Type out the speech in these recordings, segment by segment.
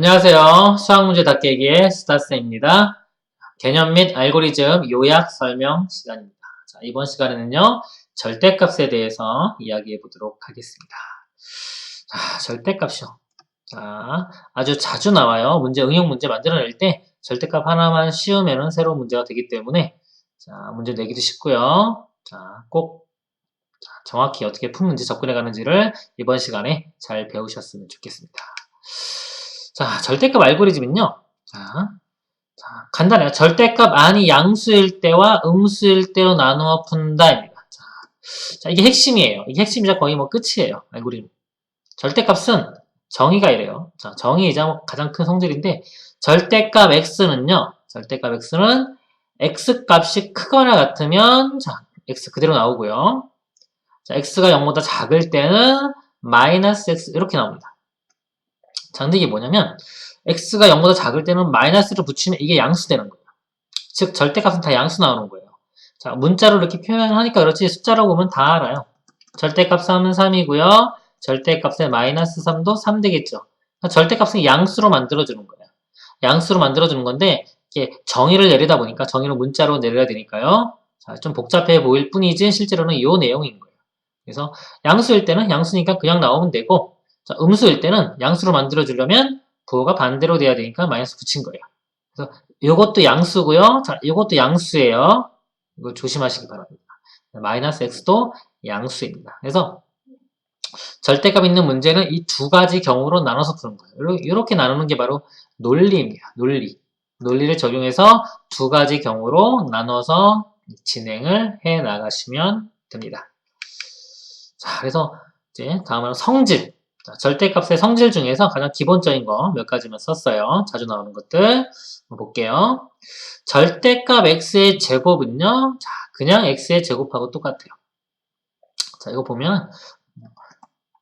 안녕하세요. 수학문제 닫깨기의 스타쌤입니다. 개념 및 알고리즘 요약 설명 시간입니다. 자, 이번 시간에는요, 절대값에 대해서 이야기해 보도록 하겠습니다. 자, 절대값이요. 자, 아주 자주 나와요. 응용 문제 만들어낼 때 절대값 하나만 씌우면 새로운 문제가 되기 때문에 자, 문제 내기도 쉽고요. 자, 꼭 정확히 어떻게 푸는지 접근해 가는지를 이번 시간에 잘 배우셨으면 좋겠습니다. 자, 절대값 알고리즘은요. 간단해요. 절대값 안이 양수일 때와 음수일 때로 나누어 푼다입니다. 자, 이게 핵심이에요. 이게 핵심이자 거의 뭐 끝이에요. 알고리즘. 절대값은 정의가 이래요. 자, 정의이자 가장 큰 성질인데 절대값 x는요. 절대값 x는 x 값이 크거나 같으면 자, x 그대로 나오고요. 자, x가 0보다 작을 때는 마이너스 x 이렇게 나옵니다. 자, 근데 이게 뭐냐면 x가 0보다 작을 때는 마이너스를 붙이면 이게 양수 되는 거예요. 즉 절대값은 다 양수 나오는 거예요. 자, 문자로 이렇게 표현하니까 그렇지 숫자로 보면 다 알아요. 절대값 3은 3이고요. 절대값의 마이너스 3도 3 되겠죠. 그러니까 절대값은 양수로 만들어주는 거예요. 양수로 만들어주는 건데 이게 정의를 내리다 보니까 정의를 문자로 내려야 되니까요. 자, 좀 복잡해 보일 뿐이지 실제로는 이 내용인 거예요. 그래서 양수일 때는 양수니까 그냥 나오면 되고 자, 음수일 때는 양수로 만들어주려면 부호가 반대로 돼야 되니까 마이너스 붙인 거예요. 그래서 이것도 양수고요. 자, 이것도 양수예요. 이거 조심하시기 바랍니다. 마이너스 x도 양수입니다. 그래서 절대값 있는 문제는 이 두 가지 경우로 나눠서 푸는 거예요. 이렇게 나누는 게 바로 논리입니다. 논리. 논리를 적용해서 두 가지 경우로 나눠서 진행을 해 나가시면 됩니다. 자, 그래서 이제 다음은 성질. 자, 절대값의 성질 중에서 가장 기본적인 거 몇 가지만 썼어요. 자주 나오는 것들 볼게요. 절대값 x의 제곱은요. 자, 그냥 x의 제곱하고 똑같아요. 자, 이거 보면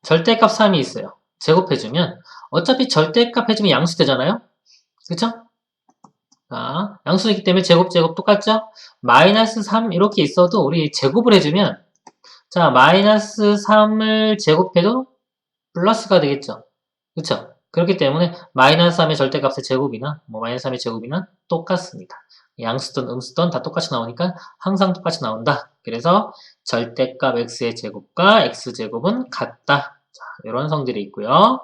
절대값 3이 있어요. 제곱해주면 어차피 절대값 해주면 양수 되잖아요. 그쵸? 자, 양수이기 때문에 제곱 똑같죠? 마이너스 3 이렇게 있어도 우리 제곱을 해주면 자, 마이너스 3을 제곱해도 플러스가 되겠죠. 그쵸? 그렇기 때문에 마이너스 3의 절대값의 제곱이나 뭐 마이너스 3의 제곱이나 똑같습니다. 양수든 음수든 다 똑같이 나오니까 항상 똑같이 나온다. 그래서 절대값 x의 제곱과 x제곱은 같다. 자, 이런 성질이 있고요.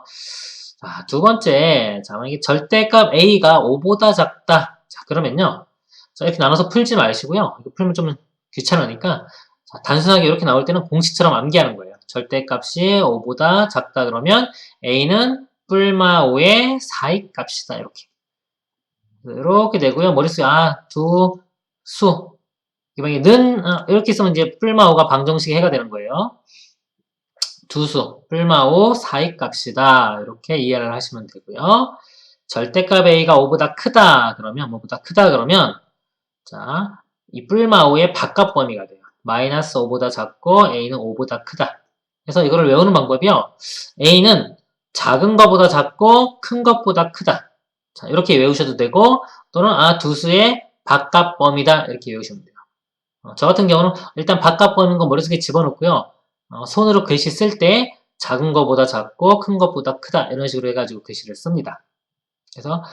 자, 두 번째, 자, 만약에 절대값 a가 5보다 작다. 자, 그러면요. 자, 이렇게 나눠서 풀지 마시고요. 이거 풀면 좀 귀찮으니까 자, 단순하게 이렇게 나올 때는 공식처럼 암기하는 거예요. 절대값이 5보다 작다 그러면 a는 뿔마 5의 4의 값이다. 이렇게 되고요. 머릿속에 두 수. 이렇게 있으면 이제 뿔마 5가 방정식이 해가 되는 거예요. 두 수, 뿔마 5, 4의 값이다. 이렇게 이해를 하시면 되고요. 절대값 a가 5보다 크다. 그러면 뭐보다 크다 그러면 자, 이 뿔마 5의 바깥 범위가 돼요. 마이너스 5보다 작고 a는 5보다 크다. 그래서 이거를 외우는 방법이요. a는 작은 것보다 작고 큰 것보다 크다. 자, 이렇게 외우셔도 되고 또는 두 수의 바깥 범위다. 이렇게 외우시면 돼요. 저 같은 경우는 일단 바깥 범위인 거 머릿속에 집어넣고요. 손으로 글씨 쓸 때 작은 것보다 작고 큰 것보다 크다. 이런 식으로 해가지고 글씨를 씁니다. 그래서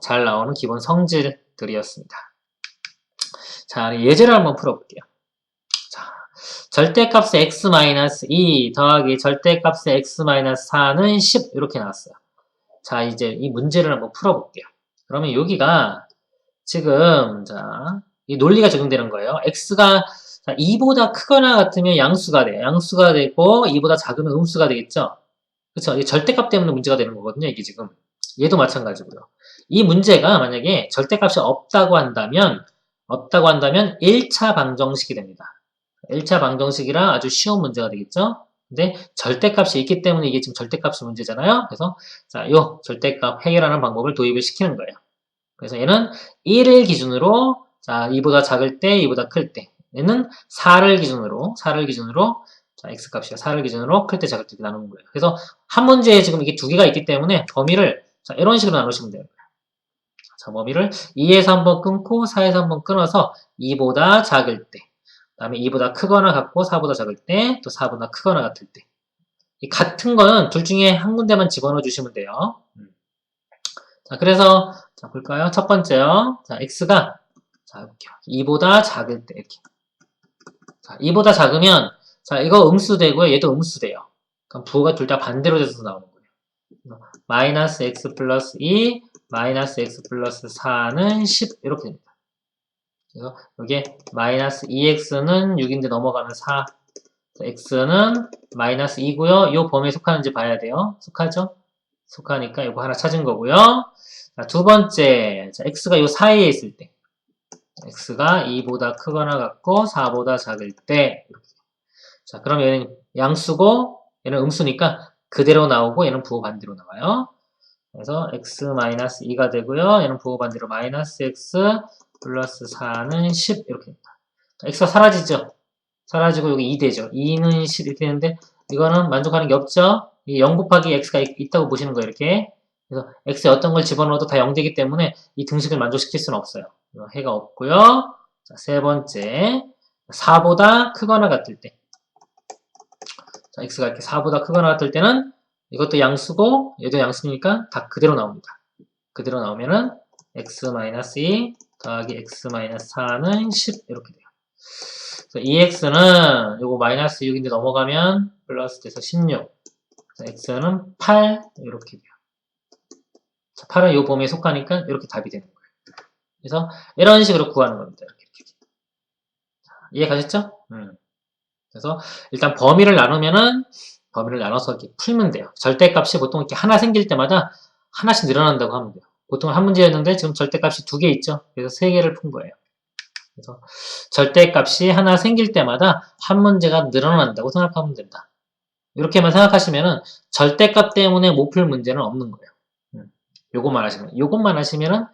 잘 나오는 기본 성질들이었습니다. 자, 예제를 한번 풀어볼게요. 자, 절대값의 x-2 더하기 절대값의 x-4는 10 이렇게 나왔어요. 자, 이제 이 문제를 한번 풀어볼게요. 그러면 여기가 지금 이 논리가 적용되는 거예요. x가 2보다 크거나 같으면 양수가 돼요. 양수가 되고 2보다 작으면 음수가 되겠죠. 그쵸? 이게 절대값 때문에 문제가 되는 거거든요. 이게 지금. 얘도 마찬가지고요. 이 문제가 만약에 절대값이 없다고 한다면 1차 방정식이 됩니다. 1차 방정식이라 아주 쉬운 문제가 되겠죠? 근데 절대값이 있기 때문에 이게 지금 절대값이 문제잖아요? 그래서 요 절대값 해결하는 방법을 도입을 시키는 거예요. 그래서 얘는 1을 기준으로 2보다 작을 때, 2보다 클 때. 얘는 4를 기준으로 x값이요. 4를 기준으로 클 때, 작을 때 나누는 거예요. 그래서 한 문제에 지금 이게 두 개가 있기 때문에 범위를 이런 식으로 나누시면 돼요. 자, 범위를 2에서 한번 끊고 4에서 한번 끊어서 2보다 작을 때, 그 다음에 2보다 크거나 같고 4보다 작을 때, 또 4보다 크거나 같을 때. 이 같은 거는 둘 중에 한 군데만 집어넣어 주시면 돼요. 자, 그래서, 자, 볼까요? 첫 번째요. 자, x가, 자, 볼게요. 2보다 작을 때, 이렇게. 자, 2보다 작으면, 자, 이거 음수되고요. 얘도 음수돼요. 그럼 부호가 둘 다 반대로 돼서 나오는 거예요. 마이너스 x 플러스 2, 마이너스 x 플러스 4는 10, 이렇게 됩니다. 그래서 이게 마이너스 2x는 6인데 넘어가면 4, x는 마이너스 2고요. 이 범위에 속하는지 봐야 돼요. 속하죠? 속하니까 이거 하나 찾은 거고요. 자, 두 번째, 자, x가 이 사이에 있을 때, x가 2보다 크거나 같고 4보다 작을 때, 이렇게. 자, 그럼 얘는 양수고 얘는 음수니까 그대로 나오고 얘는 부호 반대로 나와요. 그래서 x-2가 되고요. 얘는 부호 반대로 마이너스 x 플러스 4는 10 이렇게 됩니다. x가 사라지죠? 사라지고 여기 2 되죠. 2는 10 이렇게 되는데 이거는 만족하는 게 없죠? 이 0 곱하기 x가 있다고 보시는 거예요. 이렇게. 그래서 x에 어떤 걸 집어넣어도 다 0 되기 때문에 이 등식을 만족시킬 수는 없어요. 해가 없고요. 자, 세 번째 4보다 크거나 같을 때 자, x가 이렇게 4보다 크거나 같을 때는 이것도 양수고 얘도 양수니까 다 그대로 나옵니다. 그대로 나오면은 x-2 더하기 x-4는 10 이렇게 돼요. 그래서 2x는 요거 마이너스 6인데 넘어가면 플러스 돼서 16. x는 8 이렇게 돼요. 자, 8은 요 범위에 속하니까 이렇게 답이 되는 거예요. 그래서 이런 식으로 구하는 겁니다. 이렇게. 자, 이해 가셨죠? 그래서 일단 범위를 나누면은 범위를 나눠서 이렇게 풀면 돼요. 절대값이 보통 이렇게 하나 생길 때마다 하나씩 늘어난다고 하면 돼요. 보통 한 문제였는데 지금 절대값이 2개 있죠. 그래서 3개를 푼 거예요. 그래서 절대값이 하나 생길 때마다 한 문제가 늘어난다고 생각하면 된다. 이렇게만 생각하시면은 절대값 때문에 못 풀 문제는 없는 거예요. 요것만 하시면은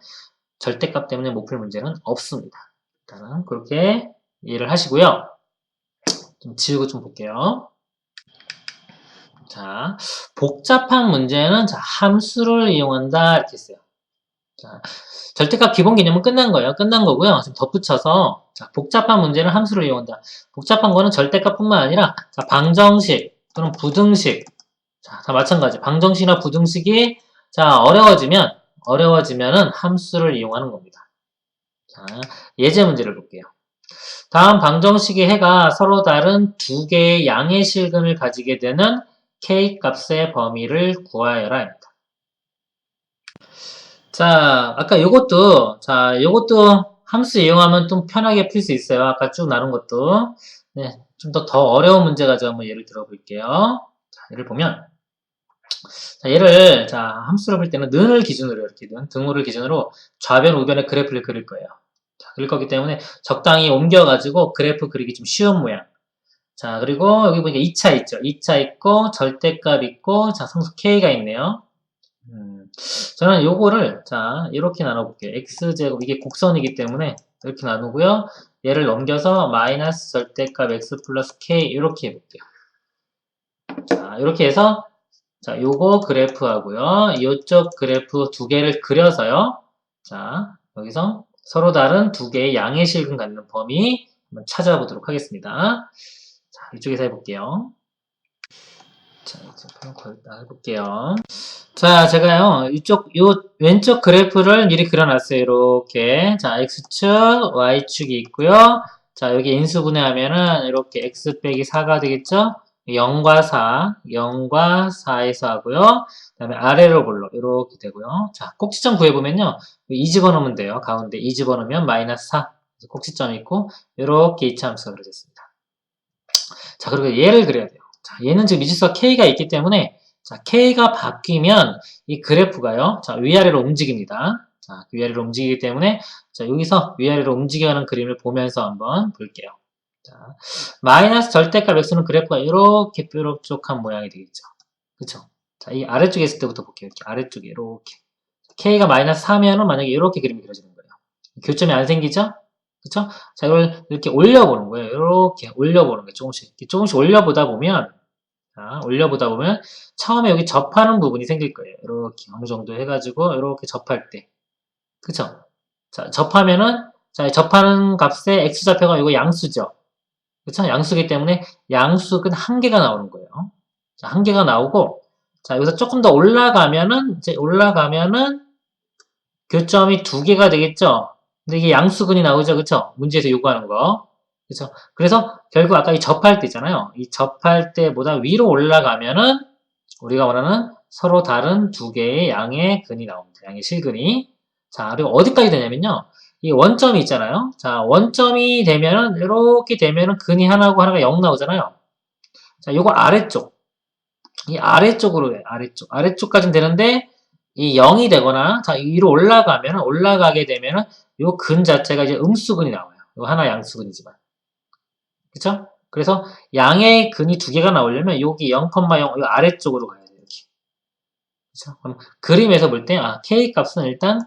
절대값 때문에 못 풀 문제는 없습니다. 일단은 그렇게 이해를 하시고요. 좀 지우고 좀 볼게요. 자, 복잡한 문제는 자, 함수를 이용한다 이렇게 했어요. 자, 절대값 기본 개념은 끝난 거예요. 끝난 거고요. 지금 덧붙여서 자, 복잡한 문제는 함수를 이용한다. 복잡한 거는 절대값뿐만 아니라 자, 방정식 또는 부등식 자, 다 마찬가지. 방정식이나 부등식이 자, 어려워지면은 함수를 이용하는 겁니다. 자, 예제 문제를 볼게요. 다음 방정식의 해가 서로 다른 두 개의 양의 실근을 가지게 되는 k 값의 범위를 구하여라 합니다. 자, 아까 요것도 함수 이용하면 좀 편하게 풀 수 있어요. 아까 쭉 나눈 것도. 네, 좀 더 어려운 문제 가지고 한번 예를 들어 볼게요. 자, 예를 보면, 자, 함수를 풀 때는 는을 기준으로 이렇게 등호를 기준으로 좌변, 우변의 그래프를 그릴 거예요. 자, 그릴 거기 때문에 적당히 옮겨가지고 그래프 그리기 좀 쉬운 모양. 자, 그리고 여기 보니까 2차 있죠. 2차 있고, 절대값 있고, 자, 상수 K가 있네요. 저는 요거를, 자, 이렇게 나눠볼게요. X제곱, 이게 곡선이기 때문에 이렇게 나누고요. 얘를 넘겨서 마이너스 절대값 X 플러스 K, 이렇게 해볼게요. 자, 이렇게 해서, 자, 요거 그래프하고요. 요쪽 그래프 두 개를 그려서요. 자, 여기서 서로 다른 두 개의 양의 실근 갖는 범위 한번 찾아보도록 하겠습니다. 자, 이쪽에서 해볼게요. 자, 한번 해볼게요. 자, 제가요, 요 왼쪽 그래프를 미리 그려놨어요. 이렇게. 자, X축, Y축이 있고요. 자, 여기 인수분해하면은 이렇게 X 빼기 4가 되겠죠? 0과 4, 0과 4에서 하고요. 그 다음에 아래로 볼로 이렇게 되고요. 자, 꼭지점 구해보면요. 2 집어넣으면 돼요. 가운데 2 집어넣으면 마이너스 4. 꼭지점이 있고, 이렇게 이차함수가 그려졌습니다. 자, 그리고 얘를 그려야 돼요. 자, 얘는 지금 미지수가 K가 있기 때문에 자, K가 바뀌면 이 그래프가요. 자, 위아래로 움직입니다. 자, 위아래로 움직이기 때문에 자, 여기서 위아래로 움직여가는 그림을 보면서 한번 볼게요. 자, 마이너스 절대값 x는 그래프가 이렇게 뾰족한 모양이 되겠죠. 그쵸? 자, 이 아래쪽에 있을 때부터 볼게요. 이렇게 아래쪽에 이렇게. K가 마이너스 4면은 만약에 이렇게 그림이 그려지는 거예요. 교점이 안 생기죠? 그쵸? 자, 이걸 이렇게 올려보는 거예요. 이렇게 올려보는 거예요. 조금씩 올려보다 보면, 자, 처음에 여기 접하는 부분이 생길 거예요. 이렇게 어느 정도 해가지고, 이렇게 접할 때. 그쵸? 자, 접하면은, 자, 접하는 값의 x좌표가 이거 양수죠? 그쵸? 양수기 때문에 양수는 한 개가 나오는 거예요. 자, 한 개가 나오고, 자, 여기서 조금 더 올라가면은, 교점이 두 개가 되겠죠? 근데 이게 양수근이 나오죠, 그쵸? 문제에서 요구하는 거. 그쵸? 그래서 결국 아까 이 접할 때 있잖아요. 이 접할 때보다 위로 올라가면은 우리가 원하는 서로 다른 두 개의 양의 근이 나옵니다. 양의 실근이. 자, 그리고 어디까지 되냐면요. 이 원점이 있잖아요. 자, 원점이 되면은, 이렇게 되면은 근이 하나고 하나가 0 나오잖아요. 자, 요거 아래쪽. 이 아래쪽으로 해, 아래쪽. 아래쪽까지는 되는데, 이 0이 되거나, 자, 위로 올라가게 되면은, 요 근 자체가 이제 음수근이 나와요. 이거 하나 양수근이지만. 그쵸? 그래서 양의 근이 두 개가 나오려면 여기 0,0 이 아래쪽으로 가야 돼요. 이렇게. 그쵸? 그럼 그림에서 볼 때, K 값은 일단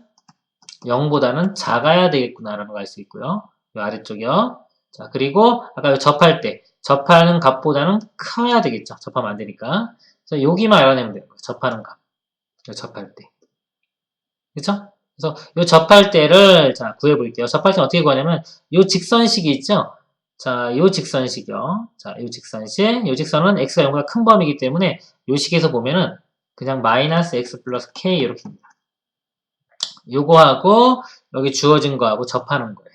0보다는 작아야 되겠구나라는 걸 알 수 있고요. 이 아래쪽이요. 자, 그리고 아까 접할 때, 접하는 값보다는 커야 되겠죠. 접하면 안 되니까. 그래서 여기만 알아내면 돼요. 접하는 값. 접할 때. 그쵸? 그래서 요 접할 때를 자 구해볼게요. 접할 때는 어떻게 구하냐면 요 직선식이 있죠? 자, 요 직선식이요. 자, 요 직선식. 요 직선은 x가 0보다 큰 범위이기 때문에 요 식에서 보면은 그냥 마이너스 x 플러스 k 이렇게입니다. 요거하고 여기 주어진 거하고 접하는 거예요.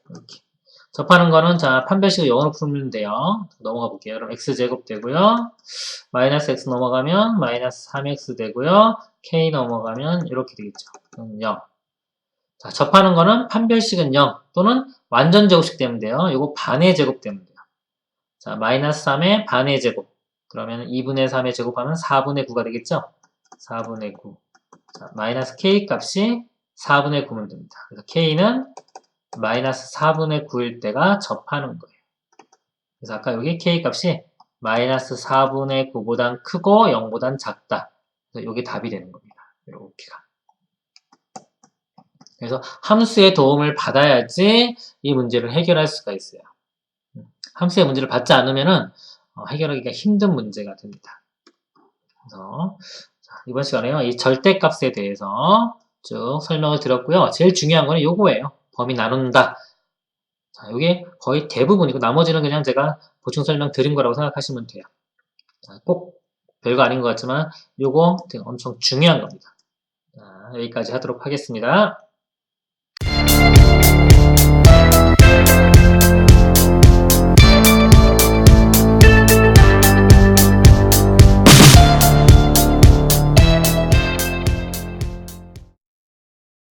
이렇게. 접하는 거는 자 판별식을 0으로 풀면 돼요. 넘어가 볼게요. 그럼 x제곱 되고요. 마이너스 x 넘어가면 마이너스 3x 되고요. k 넘어가면 이렇게 되겠죠. 0. 자, 접하는 거는 판별식은 0 또는 완전 제곱식 되면 돼요. 요거 반의 제곱 되면 돼요. 자, 마이너스 3의 반의 제곱. 그러면 2분의 3의 제곱하면 4분의 9가 되겠죠? 4분의 9. 자, 마이너스 k 값이 4분의 9면 됩니다. 그래서 k는 마이너스 4분의 9일 때가 접하는 거예요. 그래서 아까 여기 k 값이 마이너스 4분의 9보단 크고 0보단 작다. 그래서 이게 답이 되는 겁니다. 이렇게가. 그래서 함수의 도움을 받아야지 이 문제를 해결할 수가 있어요. 함수의 문제를 받지 않으면은 해결하기가 힘든 문제가 됩니다. 그래서 이번 시간에요. 이 절대값에 대해서 쭉 설명을 드렸고요. 제일 중요한 거는 요거예요. 범위 나눈다. 자, 이게 거의 대부분이고 나머지는 그냥 제가 보충 설명 드린 거라고 생각하시면 돼요. 자, 꼭 별거 아닌 것 같지만 요거 되게 엄청 중요한 겁니다. 자, 여기까지 하도록 하겠습니다.